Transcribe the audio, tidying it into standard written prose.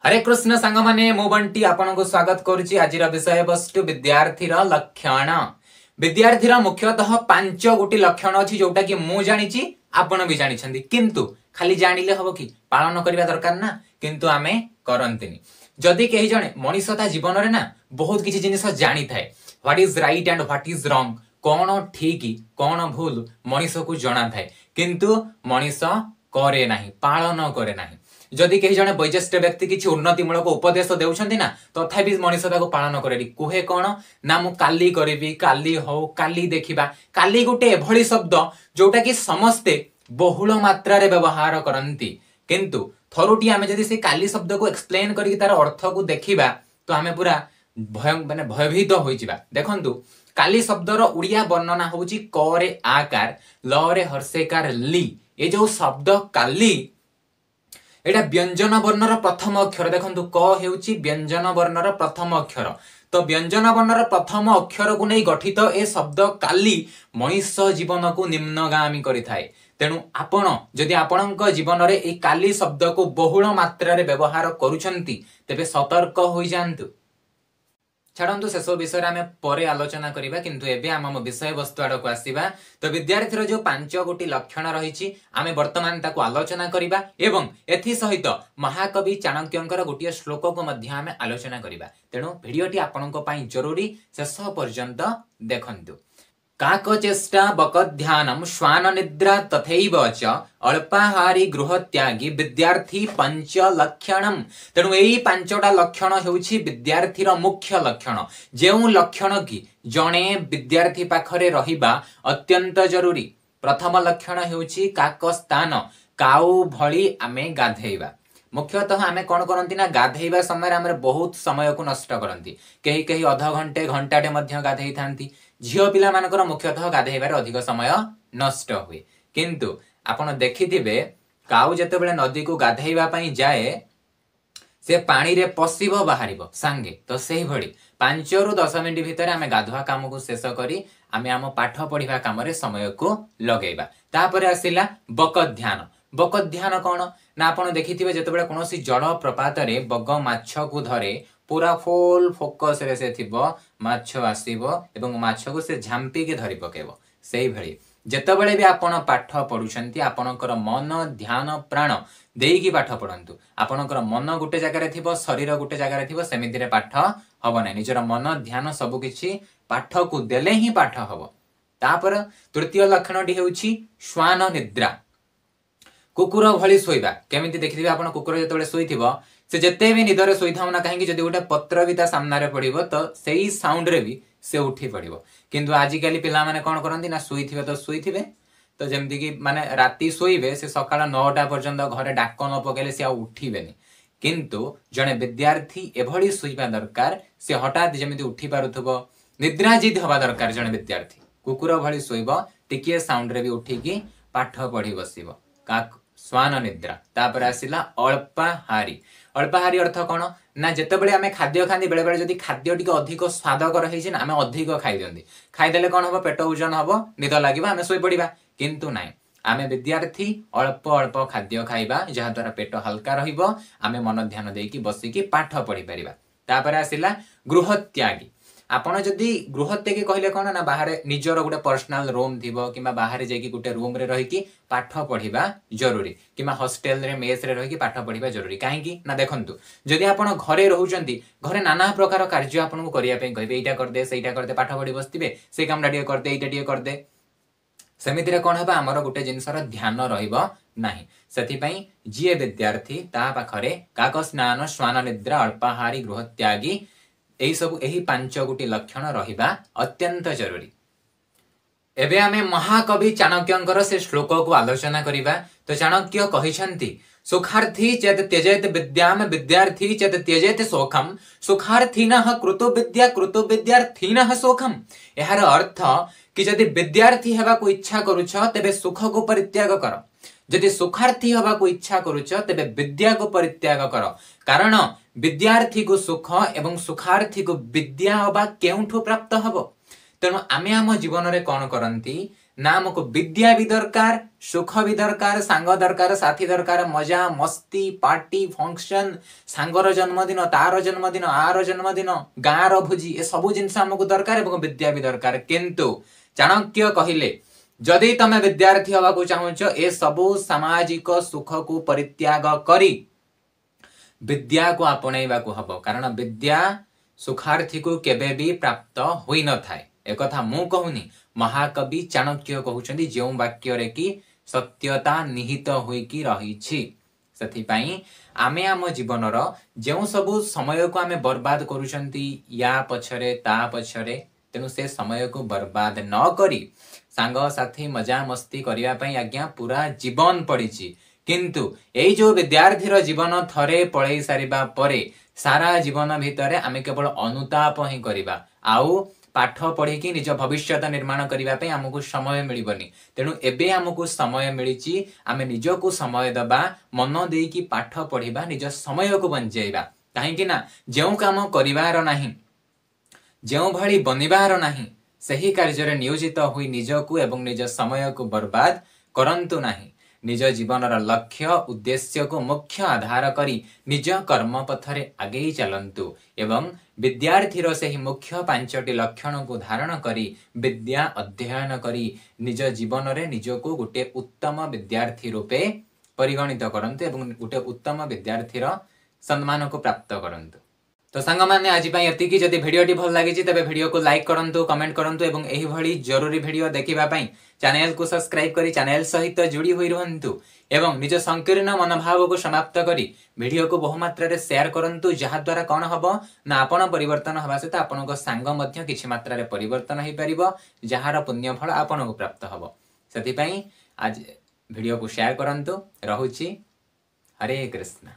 हरे कृष्ण सांग माने मु बंटी आपन को स्वागत करुच्ची आज विषय वस्तु विद्यार्थी लक्षण। विद्यार्थी मुख्यतः 5 गोटी लक्षण अच्छी जोटा कि मु जानी आपण भी जानी किंतु खाली जानिले हम कि पालन करने दरकार ना किंतु आमे करंतिनी। जदि कही जणे मनीष ता जीवन रे ना बहुत किसी जिनिस जानी थाए what is right and what is wrong कौन ठीक कौन भूल मनीष को जना थाए किंतु मनीष करे नाही पालन करे नाही। जदि कही जने वैज्येष्ठ व्यक्ति किसी उन्नतिमूलक उपदेश देउछंती ना तथापि मनीष ताको पालन करेनी कुहे कौन ना मु काली करिवि काली हो काली देखिबा काली गोटे एभली शब्द जोटा कि समस्ते बहुल मात्रा रे व्यवहार करंती किंतु थरुटी आमे जदि से काली शब्द को एक्सप्लेन करी तार अर्थ को देखिबा तो आमे पूरा भयभीत होई जिबा। देखंतु काली शब्दर उड़िया वर्णना होउची क रे आकार ल रे हर्षेकार ली ए जो शब्द काली एटा व्यंजन वर्णर प्रथम अक्षर देखंतु क हेउची व्यंजन वर्णर प्रथम अक्षर तो व्यंजन वर्णर प्रथम अक्षर को नहीं गठित ए शब्द काली मनीष जीवन को निम्नगामी करिथाए। तेणु आपण जदि आपणक जीवन रे ए काली शब्द को बहुल मात्रा रे व्यवहार करूछंती तेबे सतर्क होई जांतु। छाड़ू शेष विषय आम पर आलोचना करवा किंतु एबे आम विषय वस्तु आड़ को आसवा। तो विद्यार्थी जो 5 गोटी लक्षण रही आम वर्तमान ताको आलोचना करवा एवं एथि सहित महाकवि चाणक्यंकर गोटे श्लोक को मध्य आम आलोचना करवा। तेणु भिडियोटी आपणक पई जरूरी शेष पर्यंत देखंतु। काक चेष्टा बकध्यानम श्वान निद्रा तथैव च अल्पाहारी गृह त्यागी विद्यार्थी 5 लक्षणम। तेणु यही 5टा लक्षण हेउछि विद्यार्थीर मुख्य लक्षण जेउ लक्षण की जणे विद्यार्थी पाखरे रहिबा अत्यंत जरूरी। प्रथम लक्षण हेउछि काक स्थान काउ भली आमे गाधेइबा। मुख्यतः आमे कौन करती ना गाधेइबा समय आमे बहुत समय को नष्ट करती कहीं कहीं अध घंटे घंटाटे मध्य गाधेई थांती झियो पिला मानकर मुख्यतः गाधेइबार अधिक समय नष्ट हुए किंतु आपण देखिथिबे काउ जते बेले नदी को गाधेइबा पई जाए से पानी रे पसिबो बाहरिबो सांगे तो सेही भली 5 रु 10 मिनिट भितर आमे गाधुआ काम को शेष करी आमे आम पाठ पढ़िबा काम रे समय को लगेइबा। तापर आसिला बक ध्यान। बक ध्यान कौन ना आपण देखिथिबे जतेबेले कोनोसी जल प्रपात रे बग माछ को धरे पूरा फुल फोकस रे से थिबो माछ आसीबो एवं माछ को से झांपी के धरि पकेबो। सेही भली जेतेबेले भी आपण पाठ पढुछंती आपणकर मन ध्यान प्राण देईकी पाठ पढंतु। आपणकर मन गुटे जगह रे थिबो शरीर गुटे जगह रे थिबो सेमिति रे पाठ हबो नै निजर मन ध्यान सब किछि पाठ को देले ही पाठ हबो। तापर तृतीय लक्षणटी हेउछि श्वान निद्रा कुकुर भली शोइबा। केमिति देखिथिबे आपण कुकुर जतेबेले शोइथिबो से जते भी निदरे शोइथाउ ना काहेकि जदि गोटे पत्र भी ता सामना रे पड़िबो तो सेही साउंड रे भी से उठी पड़िबो किंतु आजिकाली पिला माने कोन करंती ना शोइथिबे तो जेमति कि माने राती शोइबे से सकाळ 9टा पर्यंत घरे डाक न पकेले से आ उठिबेनी किंतु जने विद्यार्थी एभली शोइबा दरकार से हठात जेमिति उठी पारुथबो निद्राजित हवा दरकार। जने विद्यार्थी कुकुर भली शोइबो टिकिए साउंड रे भी उठिकी पाठ पढ़ी बसिबो का श्वान निद्रा। तापर आसिला अल्पाहारी। अल्पाहारी अर्थ कौन ना जेतेबेले आमे खाद्य खांदी बेले बेले जदि खाद्य टिके अधिक स्वादकर हेछि ना आमे अधिक खाइ दियंदी खाइदेले कौन हबो पेट ओजन हबो निद लागिबा आमे सोई पड़िबा किंतु नाइ आमे विद्यार्थी अल्प अल्प खाद्य खाइबा जहा द्वारा पेट हल्का रहिबो आमे मन ध्यान देकी बसिकी पाठ पढ़ी परिबा। तापर आसिला गृह त्यागी। आपण जदि गृह त्यागी कहले कौन ना बाहर निजर गोटे पर्सनल रूम थिबो किबा बाहर जाकी गोटे रूम रे रहिकी पाठ पढ़िबा जरूरी किबा हॉस्टल रे मेस रे रहिकी पाठ पढ़िबा जरूरी। काहेकि ना देखंतु जदि आपण घरे रहउचंती घरे नाना प्रकार कार्य आपण को करिया पे कहबे एटा कर दे सेटा कर दे पाठ पढ़ी बसतिबे से कामडा टिके कर दे एटा टिके कर दे सेमिति रे कोन हबा हमर गोटे जिंसर ध्यान रहिबो नाही। सेति पई जिए विद्यार्थी ता पाखरे काक स्नान श्वान निद्रा अल्पाहारी गृह त्यागी एही सब एही 5 गोटी लक्षण रहिबा अत्यंत जरूरी। एबे आमे महाकवि चाणक्यंकर से श्लोक को आलोचना करिबा। तो चाणक्य कहिसंती सुखार्थी चेत त्यजेत विद्याम विद्यार्थी चेत त्यजेत सोखम सुखार्थीनः कृतो विद्यार्थीनः सोखम। एहार अर्थ कि जदि विद्यार्थी हेबा को इच्छा करूछ तेबे सुख को परित्याग कर जदि सुखार्थी हवा को इच्छा करूछ तेबे विद्या को परित्याग कर कारण विद्यार्थी को सुख एवं सुखार्थी को विद्या हवा केउठु प्राप्त हबो। तेणु आमे आम जीवन रे कौन करंती ना हमको विद्या भी दरकार, सुख भी दरकार, सांग दरकार, साथी दरकार, मजा मस्ती पार्टी फंक्शन, सांगर जन्मदिन, तार जन्मदिन, आर जन्मदिन, गाँव भोजी ए सब जिनस हमको दरकार एवं विद्या भी दरकार। किंतु चाणक्य कहिले जदि तमे विद्यार्थी हवा को चाहूच ए सबु सामाजिक सुख को परित्याग करी विद्या को आपणैबा को हबो, कारण विद्या सुखार्थी को केबे भी प्राप्त होई न थाए। एक कथा मु कहूनी, महाकवि चाणक्य कहउछंदी जेउ वाक्य रे कि सत्यता निहित होई कि रहिछि। सथि पई आमे आम जीवनर जेउ सबु समय को आमे बर्बाद करूछंती या पछरे ता पछरे, तेनु से समय को बर्बाद न करी सांग साथी मजा मस्ती करिया पई आज्ञा पूरा जीवन पड़िछि। किंतु एई जो विद्यार्थीर जीवन थरे पळै सारिबा परे सारा जीवन भितरे आमे केवल अनुताप ही करिबा, आउ पाठ पढ़ी कि निज भविष्यत निर्माण करने पे हमको समय मिलबनी। तेणु एबे हमको समय मिली, आमे निजको समय दबा, मन दे कि पाठ पढ़िबा, निज समय को बंचाइबा। कहीं ना जो काम करिवार नाही, जो भली बनिबार नाही, सही कार्य नियोजित हुई निजको एवं निज समय को बर्बाद करंतु नाही। निज जीवन लक्ष्य उद्देश्य को मुख्य आधार करी निज कर्म पथरे आगे चलंतु एवं विद्यार्थीर से ही मुख्य 5टी लक्षण को धारण करी विद्या अध्ययन करी निज जीवन रे निजको गोटे उत्तम विद्यार्थी रूपे परिगणित करंतु एवं गोटे उत्तम विद्यार्थीर सम्मान को प्राप्त करंतु। तो सांग माने आज पई एतिकी। जदि भिडियोटी भल लागिछि तबे भिडियो को लाइक करंतु, कमेंट करंतु एवं एही भली जरूरी भिडियो देखिबा पई चैनल को सब्सक्राइब करी चैनल सहित जोड़ी होई रहंतु एवं निज संकीर्ण मनोभाव को समाप्त करी भिडियो को बहुमात्रा रे शेयर करंतु, जहा द्वारा कोन हबो ना आपण परिवर्तन हबा सहित आपनको सांग मध्य किछि मात्रा रे परिवर्तन होई परिबो, जहार पुण्य फल आपनको प्राप्त हबो। सेति पई आज भिडियो को शेयर करंतु। रहुछि हरे कृष्ण।